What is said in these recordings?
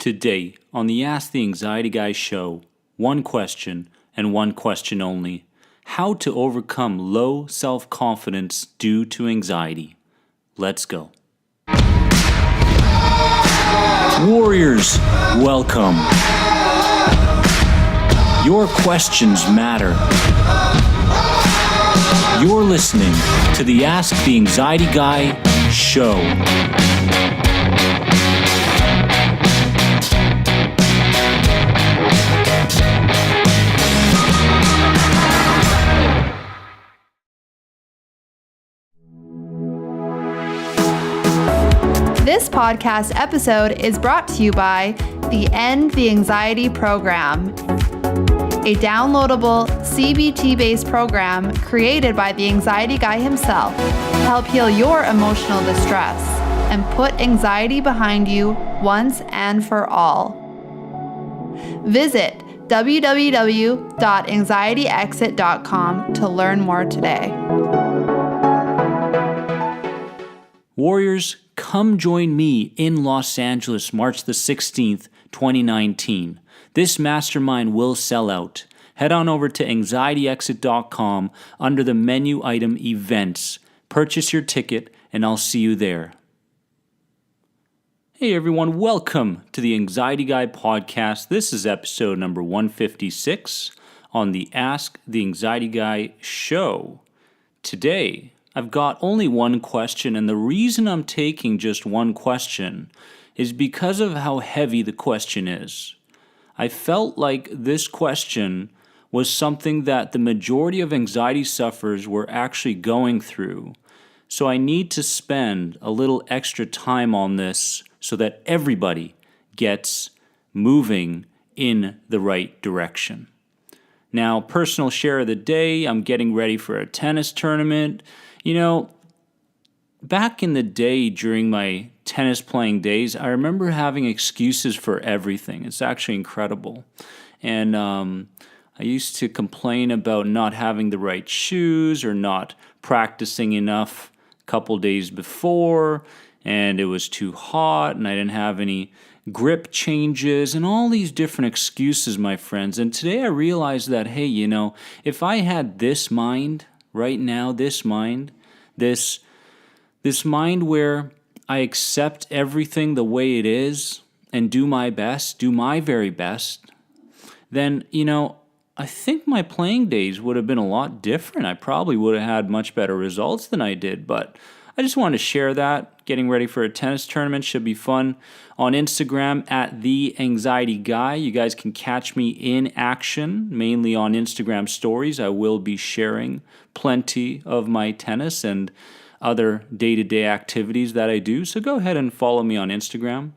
Today, on the Ask the Anxiety Guy show, one question and one question only: how to overcome low self-confidence due to anxiety. Let's go. Warriors, welcome. Your questions matter. You're listening to the Ask the Anxiety Guy show. This podcast episode is brought to you by the End the Anxiety Program, a downloadable CBT-based program created by the Anxiety Guy himself to help heal your emotional distress and put anxiety behind you once and for all. Visit www.anxietyexit.com to learn more today. Warriors, come join me in Los Angeles, March the 16th, 2019. This mastermind will sell out. Head on over to anxietyexit.com under the menu item Events. Purchase your ticket, and I'll see you there. Hey everyone, welcome to the Anxiety Guy podcast. This is episode number 156 on the Ask the Anxiety Guy show. Today, I've got only one question, and the reason I'm taking just one question is because of how heavy the question is. I felt like this question was something that the majority of anxiety sufferers were actually going through. So I need to spend a little extra time on this so that everybody gets moving in the right direction. Now, personal share of the day, I'm getting ready for a tennis tournament. You know, back in the day during my tennis playing days, I remember having excuses for everything. It's actually incredible. And I used to complain about not having the right shoes or not practicing enough a couple days before, and it was too hot, and I didn't have any grip changes, and all these different excuses, my friends. And today I realized that, hey, you know, if I had this mind right now, this mind where I accept everything the way it is and do my best, do my very best, then, you know, I think my playing days would have been a lot different. I probably would have had much better results than I did, but I just wanted to share that. Getting ready for a tennis tournament should be fun. On Instagram at The Anxiety Guy, you guys can catch me in action, mainly on Instagram stories. I will be sharing plenty of my tennis and other day-to-day activities that I do, so go ahead and follow me on Instagram.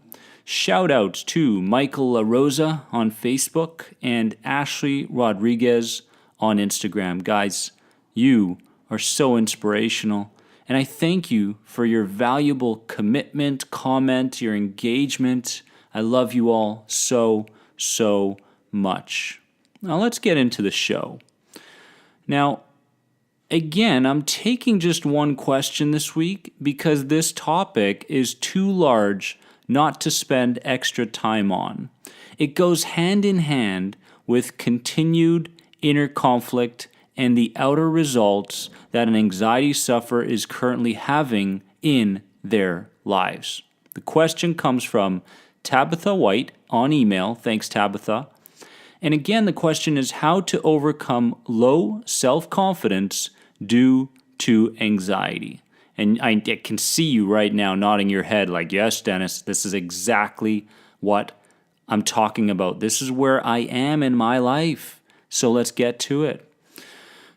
Shout out to Michael La Rosa on Facebook and Ashley Rodriguez on Instagram. Guys, you are so inspirational, and I thank you for your valuable commitment, comment, your engagement. I love you all so, so much. Now let's get into the show. Now, again, I'm taking just one question this week because this topic is too large not to spend extra time on. It goes hand in hand with continued inner conflict and the outer results that an anxiety sufferer is currently having in their lives. The question comes from Tabitha White on email. Thanks, Tabitha. And again, the question is how to overcome low self-confidence due to anxiety. And I can see you right now nodding your head like, yes, Dennis, this is exactly what I'm talking about. This is where I am in my life. So let's get to it.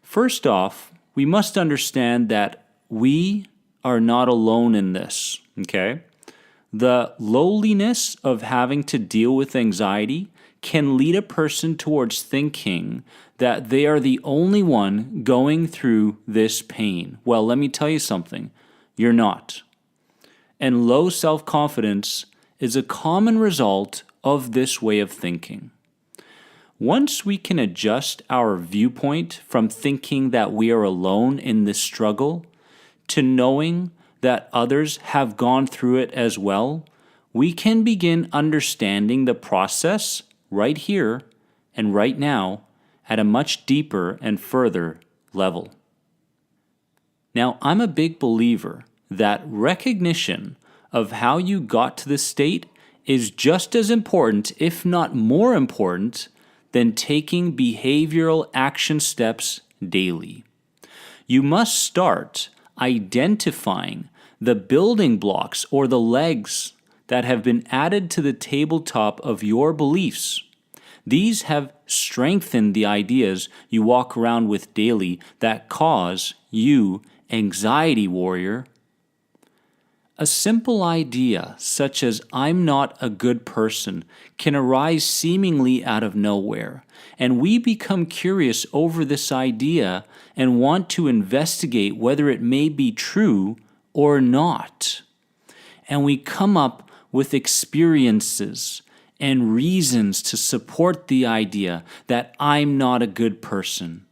First off, we must understand that we are not alone in this, okay? The lowliness of having to deal with anxiety can lead a person towards thinking that they are the only one going through this pain. Well, let me tell you something. You're not. And low self-confidence is a common result of this way of thinking. Once we can adjust our viewpoint from thinking that we are alone in this struggle to knowing that others have gone through it as well, we can begin understanding the process right here and right now at a much deeper and further level. Now, I'm a big believer that recognition of how you got to this state is just as important, if not more important, than taking behavioral action steps daily. You must start identifying the building blocks or the legs that have been added to the tabletop of your beliefs. These have strengthened the ideas you walk around with daily that cause you, anxiety warrior. A simple idea such as "I'm not a good person" can arise seemingly out of nowhere, and we become curious over this idea and want to investigate whether it may be true or not. And we come up with experiences and reasons to support the idea that I'm not a good person.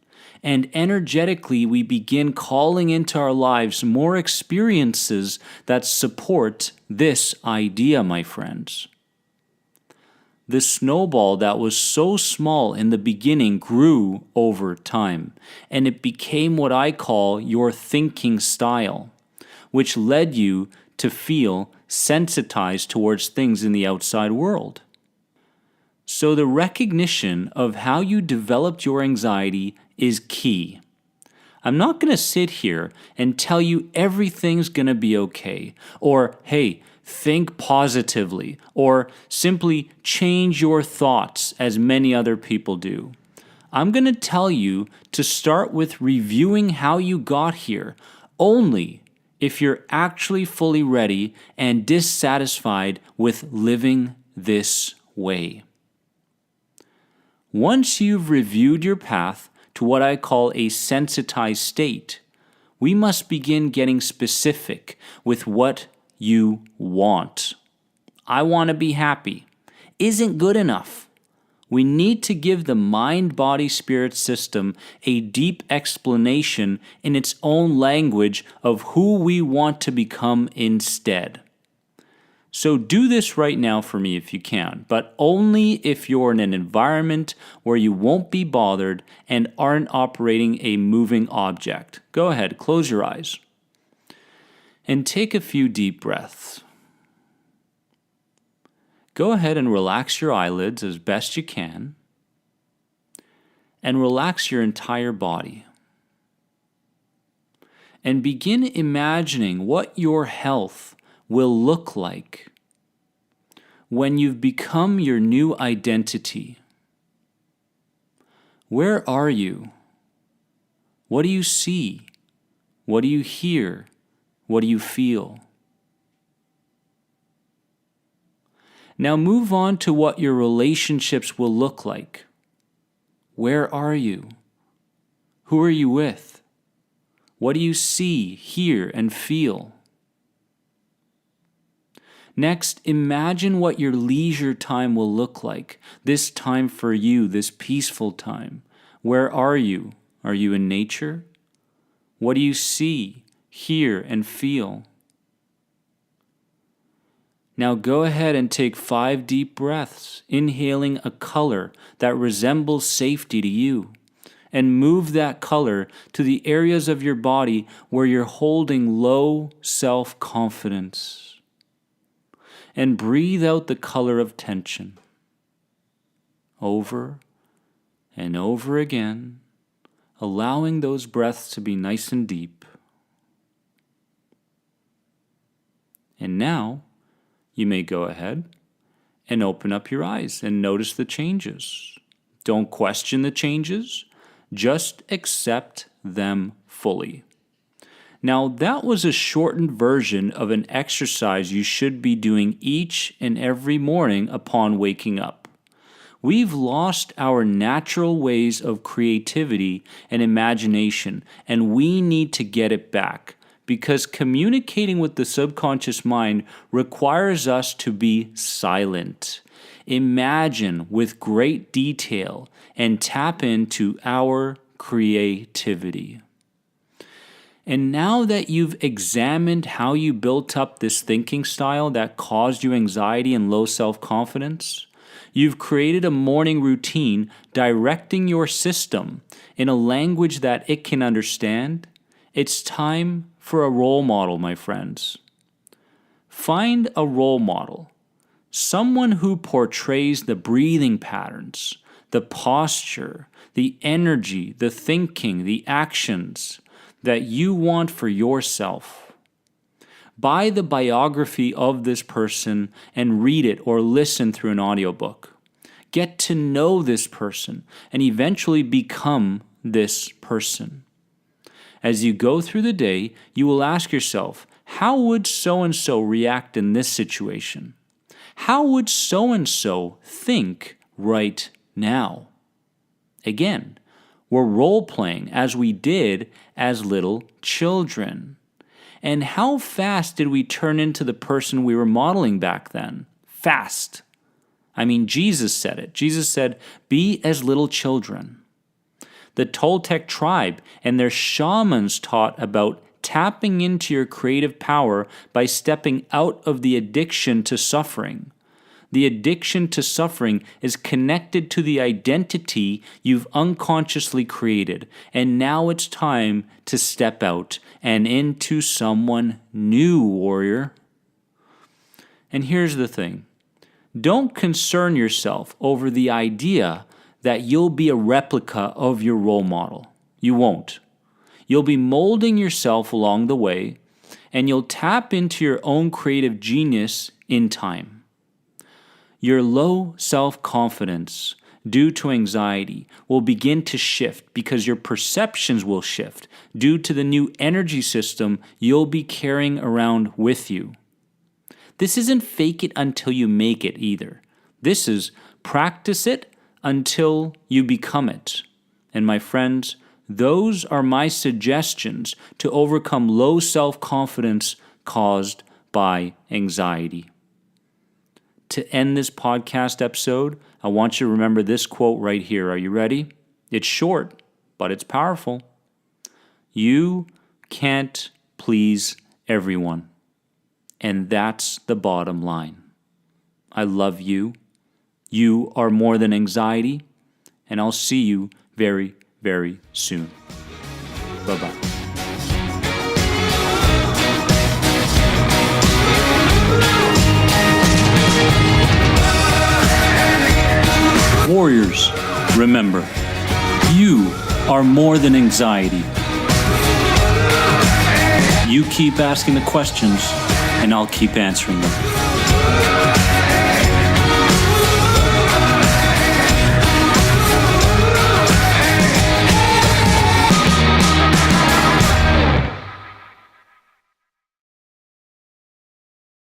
And energetically, we begin calling into our lives more experiences that support this idea, my friends. The snowball that was so small in the beginning grew over time, and it became what I call your thinking style, which led you to feel sensitized towards things in the outside world. So the recognition of how you developed your anxiety is key. I'm not going to sit here and tell you everything's going to be okay, or hey, think positively, or simply change your thoughts as many other people do. I'm going to tell you to start with reviewing how you got here, only if you're actually fully ready and dissatisfied with living this way. Once you've reviewed your path to what I call a sensitized state, we must begin getting specific with what you want. I want to be happy isn't good enough. We need to give the mind, body, spirit system a deep explanation in its own language of who we want to become instead. So do this right now for me if you can, but only if you're in an environment where you won't be bothered and aren't operating a moving object. Go ahead, close your eyes. And take a few deep breaths. Go ahead and relax your eyelids as best you can. And relax your entire body. And begin imagining what your health will look like when you've become your new identity. Where are you? What do you see? What do you hear? What do you feel? Now move on to what your relationships will look like. Where are you? Who are you with? What do you see, hear, and feel? Next, imagine what your leisure time will look like. This time for you, this peaceful time. Where are you? Are you in nature? What do you see, hear, and feel? Now go ahead and take 5 deep breaths, inhaling a color that resembles safety to you. And move that color to the areas of your body where you're holding low self-confidence. And breathe out the color of tension. Over and over again, allowing those breaths to be nice and deep. And now, you may go ahead and open up your eyes and notice the changes. Don't question the changes, just accept them fully. Now, that was a shortened version of an exercise you should be doing each and every morning upon waking up. We've lost our natural ways of creativity and imagination, and we need to get it back, because communicating with the subconscious mind requires us to be silent, imagine with great detail, and tap into our creativity. And now that you've examined how you built up this thinking style that caused you anxiety and low self-confidence, you've created a morning routine directing your system in a language that it can understand. It's time for a role model, my friends. Find a role model, someone who portrays the breathing patterns, the posture, the energy, the thinking, the actions that you want for yourself. Buy the biography of this person and read it or listen through an audiobook. Get to know this person and eventually become this person. As you go through the day, you will ask yourself, how would so-and-so react in this situation? How would so-and-so think right now? Again, we're role-playing as we did as little children. And how fast did we turn into the person we were modeling back then? Fast. I mean, Jesus said it. Jesus said, be as little children. The Toltec tribe and their shamans taught about tapping into your creative power by stepping out of the addiction to suffering. The addiction to suffering is connected to the identity you've unconsciously created, and now it's time to step out and into someone new, warrior. And here's the thing. Don't concern yourself over the idea that you'll be a replica of your role model. You won't. You'll be molding yourself along the way, and you'll tap into your own creative genius in time. Your low self-confidence due to anxiety will begin to shift because your perceptions will shift due to the new energy system you'll be carrying around with you. This isn't fake it until you make it either. This is practice it until you become it. And my friends, those are my suggestions to overcome low self-confidence caused by anxiety. To end this podcast episode, I want you to remember this quote right here. Are you ready? It's short, but it's powerful. You can't please everyone. And that's the bottom line. I love you. You are more than anxiety. And I'll see you very, very soon. Bye-bye. Warriors, remember, you are more than anxiety. You keep asking the questions, and I'll keep answering them.